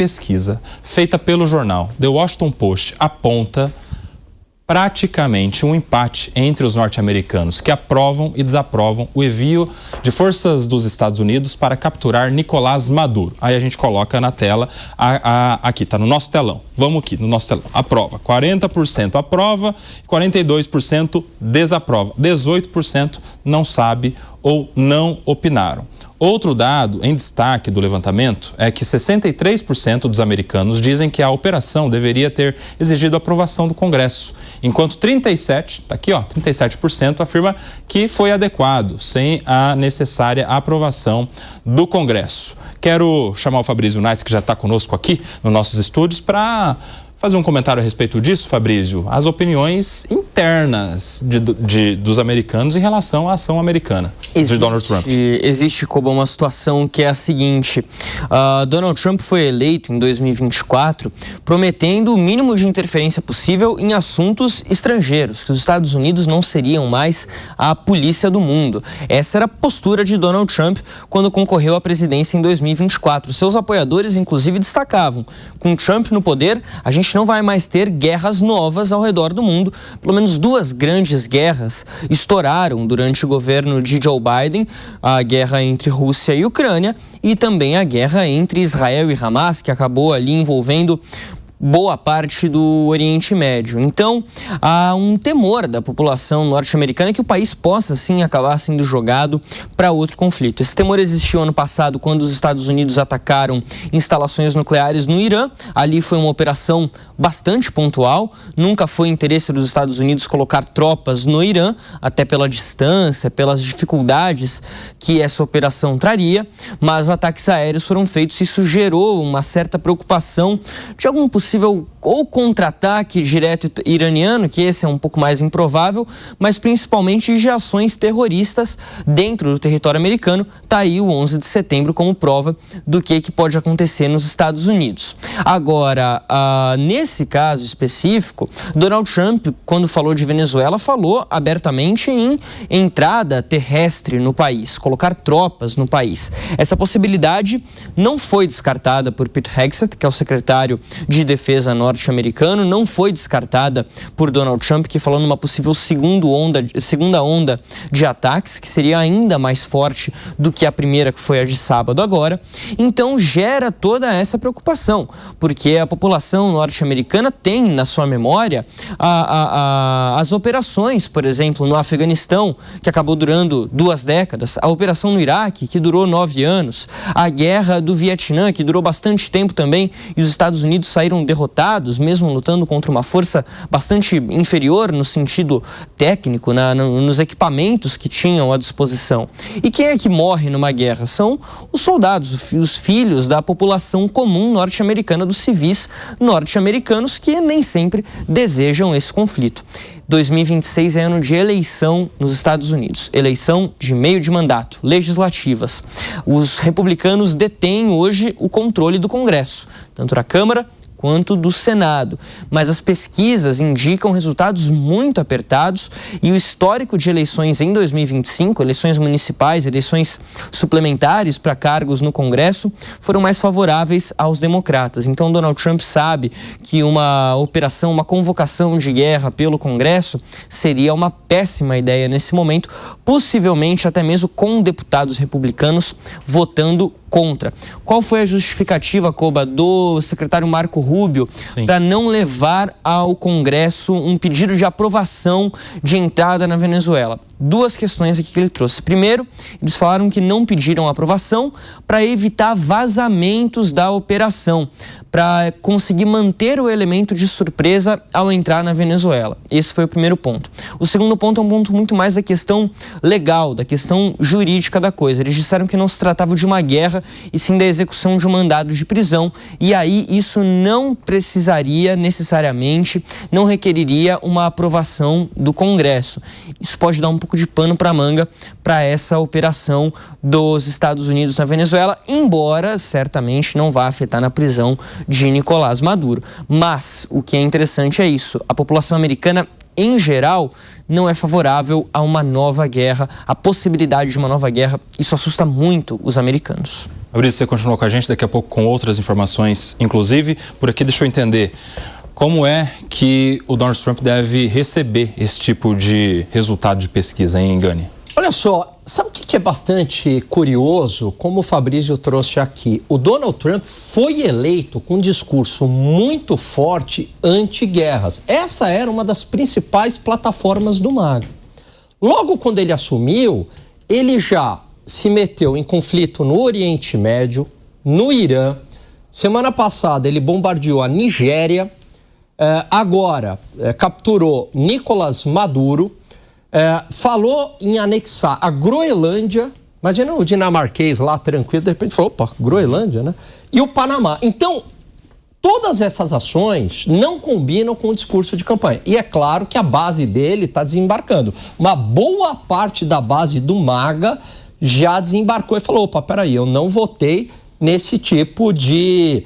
pesquisa feita pelo jornal The Washington Post aponta praticamente um empate entre os norte-americanos que aprovam e desaprovam o envio de forças dos Estados Unidos para capturar Nicolás Maduro. Aí a gente coloca na tela, aqui, está no nosso telão. Vamos aqui, no nosso telão. Aprova. 40% aprova, 42% desaprova. 18% não sabe ou não opinaram. Outro dado em destaque do levantamento é que 63% dos americanos dizem que a operação deveria ter exigido a aprovação do Congresso, enquanto 37% afirma que foi adequado, sem a necessária aprovação do Congresso. Quero chamar o Fabrício Naitz, que já está conosco aqui nos nossos estúdios, para fazer um comentário a respeito disso, Fabrício. As opiniões internas dos americanos em relação à ação americana de Donald Trump. Existe, Koba, uma situação que é a seguinte. Donald Trump foi eleito em 2024 prometendo o mínimo de interferência possível em assuntos estrangeiros, que os Estados Unidos não seriam mais a polícia do mundo. Essa era a postura de Donald Trump quando concorreu à presidência em 2024. Seus apoiadores, inclusive, destacavam: com Trump no poder, a gente não vai mais ter guerras novas ao redor do mundo. Pelo menos 2 grandes guerras estouraram durante o governo de Joe Biden, a guerra entre Rússia e Ucrânia e também a guerra entre Israel e Hamas, que acabou ali envolvendo boa parte do Oriente Médio. Então, há um temor da população norte-americana que o país possa, sim, acabar sendo jogado para outro conflito. Esse temor existiu ano passado, quando os Estados Unidos atacaram instalações nucleares no Irã. Ali foi uma operação bastante pontual. Nunca foi interesse dos Estados Unidos colocar tropas no Irã, até pela distância, pelas dificuldades que essa operação traria. Mas ataques aéreos foram feitos e isso gerou uma certa preocupação de algum possível ou contra-ataque direto iraniano, que esse é um pouco mais improvável, mas principalmente de ações terroristas dentro do território americano. Está aí o 11 de setembro como prova do que pode acontecer nos Estados Unidos. Agora, nesse caso específico, Donald Trump, quando falou de Venezuela, falou abertamente em entrada terrestre no país, colocar tropas no país. Essa possibilidade não foi descartada por Pete Hegseth, que é o secretário de Defesa norte-americano, não foi descartada por Donald Trump, que falou numa possível segunda onda de ataques, que seria ainda mais forte do que a primeira, que foi a de sábado agora. Então gera toda essa preocupação, porque a população norte-americana tem na sua memória as operações, por exemplo, no Afeganistão, que acabou durando 2 décadas, a operação no Iraque, que durou 9 anos, a guerra do Vietnã, que durou bastante tempo também, e os Estados Unidos saíram derrotados, mesmo lutando contra uma força bastante inferior no sentido técnico, nos equipamentos que tinham à disposição. E quem é que morre numa guerra? São os soldados, os filhos da população comum norte-americana, dos civis norte-americanos, que nem sempre desejam esse conflito. 2026 é ano de eleição nos Estados Unidos, eleição de meio de mandato, legislativas. Os republicanos detêm hoje o controle do Congresso, tanto da Câmara quanto do Senado. Mas as pesquisas indicam resultados muito apertados e o histórico de eleições em 2025, eleições municipais, eleições suplementares para cargos no Congresso, foram mais favoráveis aos democratas. Então, Donald Trump sabe que uma operação, uma convocação de guerra pelo Congresso seria uma péssima ideia nesse momento, possivelmente até mesmo com deputados republicanos votando contra. Qual foi a justificativa, Koba, do secretário Marco Rubio para não levar ao Congresso um pedido de aprovação de entrada na Venezuela? 2 questões aqui que ele trouxe. Primeiro, eles falaram que não pediram aprovação para evitar vazamentos da operação, para conseguir manter o elemento de surpresa ao entrar na Venezuela. Esse foi o primeiro ponto. O segundo ponto é um ponto muito mais da questão legal, da questão jurídica da coisa. Eles disseram que não se tratava de uma guerra, e sim da execução de um mandado de prisão, e aí isso não precisaria necessariamente, não requeriria uma aprovação do Congresso. Isso pode dar um pouco de pano para manga para essa operação dos Estados Unidos na Venezuela, embora certamente não vá afetar na prisão de Nicolás Maduro. Mas o que é interessante é isso: a população americana em geral, não é favorável a uma nova guerra, a possibilidade de uma nova guerra. Isso assusta muito os americanos. Fabrício, você continua com a gente daqui a pouco com outras informações, inclusive. Por aqui, deixa eu entender como é que o Donald Trump deve receber esse tipo de resultado de pesquisa, hein, Gani? Olha só, sabe o que é bastante curioso? Como o Fabrício trouxe aqui, o Donald Trump foi eleito com um discurso muito forte anti-guerras. Essa era uma das principais plataformas do MAGA. Logo quando ele assumiu, ele já se meteu em conflito no Oriente Médio, no Irã. Semana passada ele bombardeou a Nigéria, agora capturou Nicolás Maduro, falou em anexar a Groenlândia. Imagina o dinamarquês lá tranquilo, de repente falou, opa, Groenlândia, né? E o Panamá. Então, todas essas ações não combinam com o discurso de campanha. E é claro que a base dele está desembarcando. Uma boa parte da base do MAGA já desembarcou e falou, opa, peraí, eu não votei nesse tipo de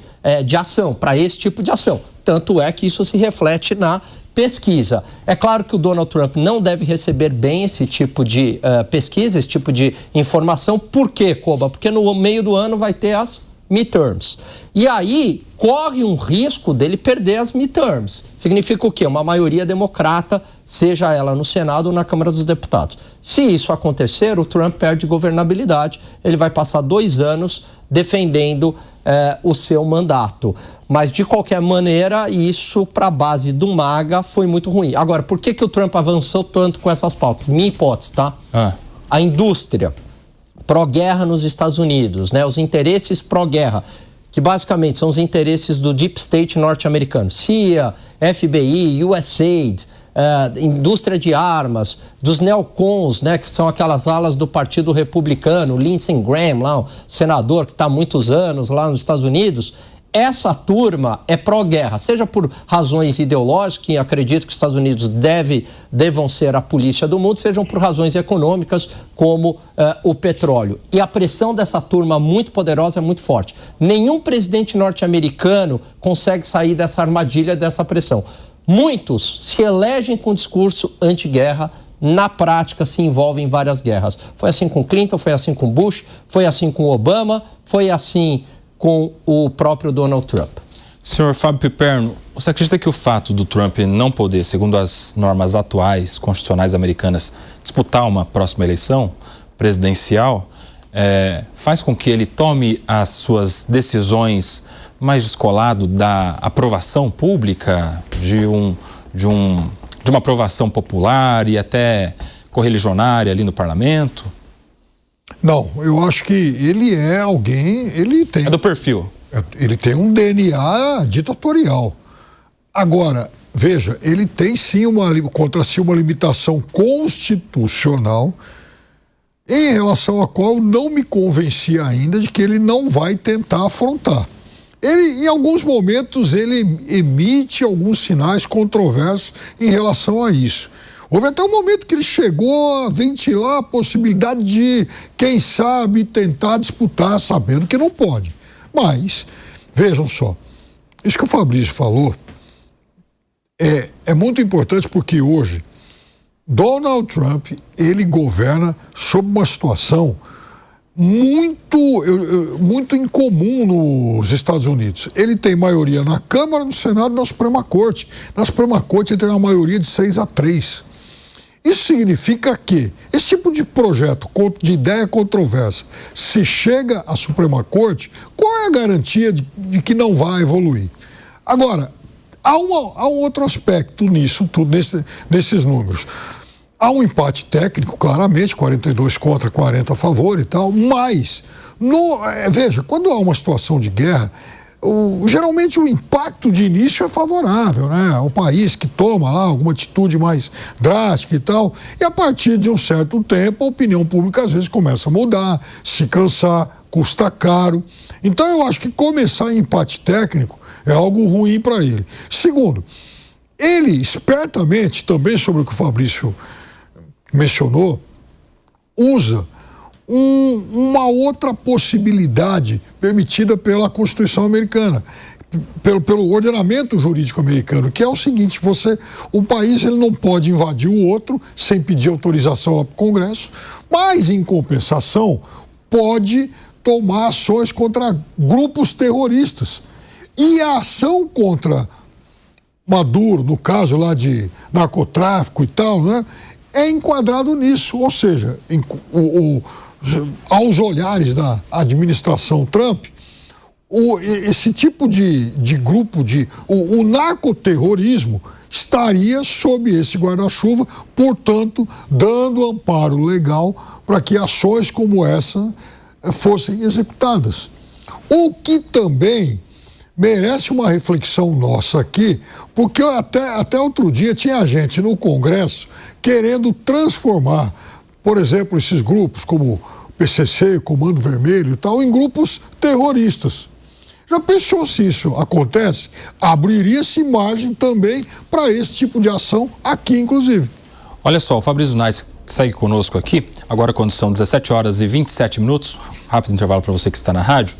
ação, para esse tipo de ação. Tanto é que isso se reflete na pesquisa. É claro que o Donald Trump não deve receber bem esse tipo de pesquisa, esse tipo de informação. Por quê, Koba? Porque no meio do ano vai ter as midterms. E aí corre um risco dele perder as midterms. Significa o quê? Uma maioria democrata, seja ela no Senado ou na Câmara dos Deputados. Se isso acontecer, o Trump perde governabilidade. Ele vai passar 2 anos defendendo o seu mandato. Mas, de qualquer maneira, isso para a base do MAGA foi muito ruim. Agora, por que o Trump avançou tanto com essas pautas? Minha hipótese, tá? A indústria pró-guerra nos Estados Unidos, né? Os interesses pró-guerra, que basicamente são os interesses do Deep State norte-americano. CIA, FBI, USAID, indústria de armas, dos neocons, né, que são aquelas alas do Partido Republicano, Lindsey Graham, lá, o senador que está há muitos anos lá nos Estados Unidos. Essa turma é pró-guerra, seja por razões ideológicas, que acredito que os Estados Unidos devam ser a polícia do mundo, sejam por razões econômicas, como o petróleo. E a pressão dessa turma muito poderosa é muito forte. Nenhum presidente norte-americano consegue sair dessa armadilha, dessa pressão. Muitos se elegem com discurso anti-guerra, na prática se envolvem em várias guerras. Foi assim com Clinton, foi assim com Bush, foi assim com Obama, foi assim com o próprio Donald Trump. Senhor Fábio Piperno, você acredita que o fato do Trump não poder, segundo as normas atuais constitucionais americanas, disputar uma próxima eleição presidencial, faz com que ele tome as suas decisões mais descolado da aprovação pública, de uma aprovação popular e até correligionária ali no parlamento? Não, eu acho que ele é alguém, É do perfil. Ele tem um DNA ditatorial. Agora, veja, ele tem sim contra si uma limitação constitucional em relação à qual não me convenci ainda de que ele não vai tentar afrontar. Ele, em alguns momentos, ele emite alguns sinais controversos em relação a isso. Houve até um momento que ele chegou a ventilar a possibilidade de, quem sabe, tentar disputar, sabendo que não pode. Mas, vejam só, isso que o Fabrício falou é muito importante, porque hoje Donald Trump, ele governa sob uma situação muito incomum nos Estados Unidos. Ele tem maioria na Câmara, no Senado e na Suprema Corte. Na Suprema Corte ele tem uma maioria de 6-3. Isso significa que esse tipo de projeto, de ideia controversa, se chega à Suprema Corte, qual é a garantia de que não vai evoluir? Agora, há um outro aspecto nisso tudo, nesses números. Há um empate técnico, claramente, 42 contra, 40 a favor e tal, mas, veja, quando há uma situação de guerra, geralmente o impacto de início é favorável, né? O país que toma lá alguma atitude mais drástica e tal, e a partir de um certo tempo a opinião pública às vezes começa a mudar, se cansar, custa caro. Então eu acho que começar em empate técnico é algo ruim para ele. Segundo, ele espertamente, também sobre o que o Fabrício mencionou, usa uma outra possibilidade permitida pela Constituição americana, pelo ordenamento jurídico americano, que é o seguinte: o país ele não pode invadir o outro sem pedir autorização lá para o Congresso, mas, em compensação, pode tomar ações contra grupos terroristas. E a ação contra Maduro, no caso lá de narcotráfico e tal, né, é enquadrado nisso. Ou seja, aos olhares da administração Trump, esse tipo de grupo, o narcoterrorismo estaria sob esse guarda-chuva, portanto, dando amparo legal para que ações como essa fossem executadas. O que também merece uma reflexão nossa aqui, porque até outro dia tinha gente no Congresso querendo transformar, por exemplo, esses grupos como PCC, Comando Vermelho e tal, em grupos terroristas. Já pensou se isso acontece? Abriria-se margem também para esse tipo de ação aqui, inclusive. Olha só, o Fabrício Nois segue conosco aqui, agora quando são 17 horas e 27 minutos, rápido intervalo para você que está na rádio.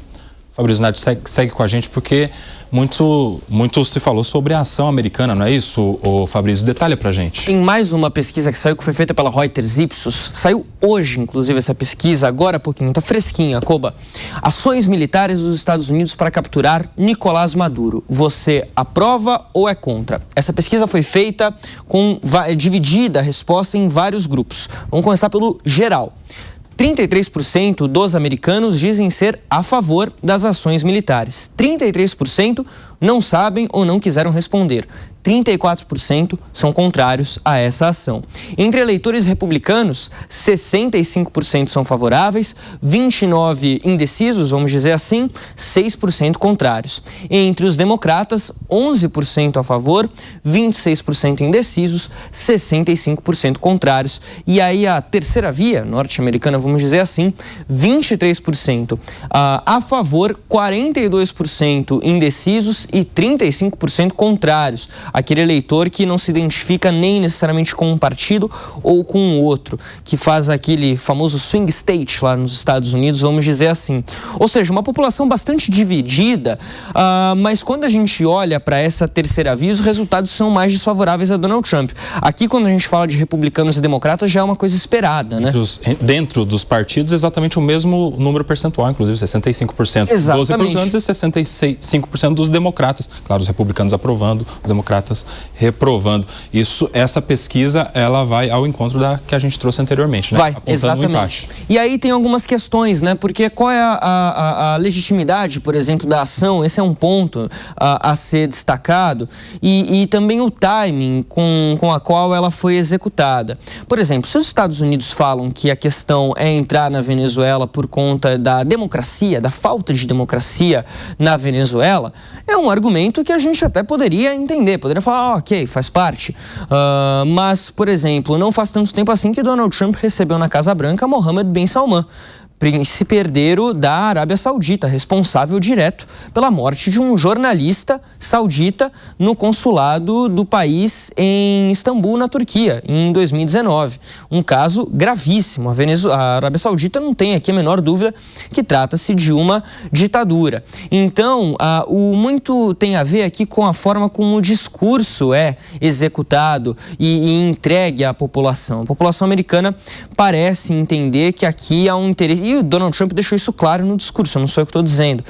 Fabrício Nois segue com a gente porque muito se falou sobre a ação americana, não é isso, Fabrício? Detalha pra gente. Tem mais uma pesquisa que saiu, que foi feita pela Reuters Ipsos. Saiu hoje, inclusive, essa pesquisa, agora há pouquinho, tá fresquinha, Koba. Ações militares dos Estados Unidos para capturar Nicolás Maduro. Você aprova ou é contra? Essa pesquisa foi feita dividida a resposta em vários grupos. Vamos começar pelo geral. 33% dos americanos dizem ser a favor das ações militares. 33% não sabem ou não quiseram responder. 34% são contrários a essa ação. Entre eleitores republicanos, 65% são favoráveis, 29% indecisos, vamos dizer assim, 6% contrários. Entre os democratas, 11% a favor, 26% indecisos, 65% contrários. E aí a terceira via norte-americana, vamos dizer assim, 23% a favor, 42% indecisos e 35% contrários. Aquele eleitor que não se identifica nem necessariamente com um partido ou com um outro, que faz aquele famoso swing state lá nos Estados Unidos, vamos dizer assim. Ou seja, uma população bastante dividida, mas quando a gente olha para essa terceira via, os resultados são mais desfavoráveis a Donald Trump. Aqui, quando a gente fala de republicanos e democratas, já é uma coisa esperada, né? Dentro dos partidos, exatamente o mesmo número percentual, inclusive 65% dos republicanos e 65% dos democratas. Claro, os republicanos aprovando, os democratas reprovando. Essa pesquisa, ela vai ao encontro da que a gente trouxe anteriormente, né? Vai, apontando exatamente. Um empate. E aí tem algumas questões, né? Porque qual é a legitimidade, por exemplo, da ação? Esse é um ponto a ser destacado. E também o timing com a qual ela foi executada. Por exemplo, se os Estados Unidos falam que a questão é entrar na Venezuela por conta da democracia, da falta de democracia na Venezuela, é um argumento que a gente até poderia entender, poderia falar, ok, faz parte. Mas, por exemplo, não faz tanto tempo assim que Donald Trump recebeu na Casa Branca Mohammed bin Salman, príncipe herdeiro da Arábia Saudita, responsável direto pela morte de um jornalista saudita no consulado do país em Istambul, na Turquia, em 2019. Um caso gravíssimo. A Arábia Saudita não tem aqui a menor dúvida que trata-se de uma ditadura. Então, muito tem a ver aqui com a forma como o discurso é executado e entregue à população. A população americana parece entender que aqui há um interesse. E o Donald Trump deixou isso claro no discurso, não sou eu que estou dizendo.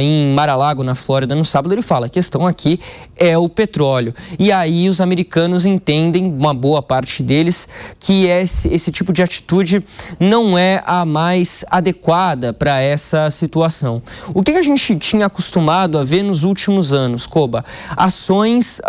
Em Mar-a-Lago, na Flórida, no sábado, ele fala: a questão aqui é o petróleo. E aí os americanos entendem, uma boa parte deles, que esse tipo de atitude não é a mais adequada para essa situação. O que a gente tinha acostumado a ver nos últimos anos, Koba? Ações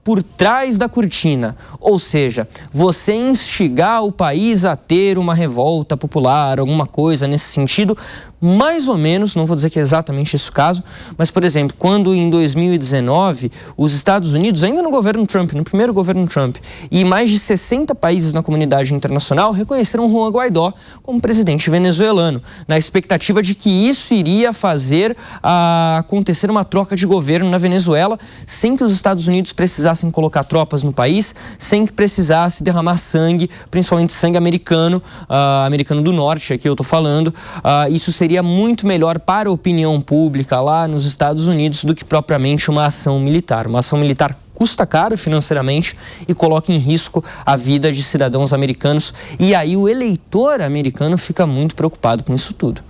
por trás da cortina, ou seja, você instigar o país a ter uma revolta popular, alguma coisa nesse sentido, mais ou menos, não vou dizer que é exatamente esse o caso, mas, por exemplo, quando em 2019 os Estados Unidos, ainda no governo Trump, no primeiro governo Trump, e mais de 60 países na comunidade internacional reconheceram Juan Guaidó como presidente venezuelano, na expectativa de que isso iria fazer acontecer uma troca de governo na Venezuela, sem que os Estados Unidos precisassem colocar tropas no país, sem que precisasse derramar sangue, principalmente sangue americano, americano do norte, aqui eu estou falando. Isso seria seria muito melhor para a opinião pública lá nos Estados Unidos do que propriamente uma ação militar. Uma ação militar custa caro financeiramente e coloca em risco a vida de cidadãos americanos. E aí o eleitor americano fica muito preocupado com isso tudo.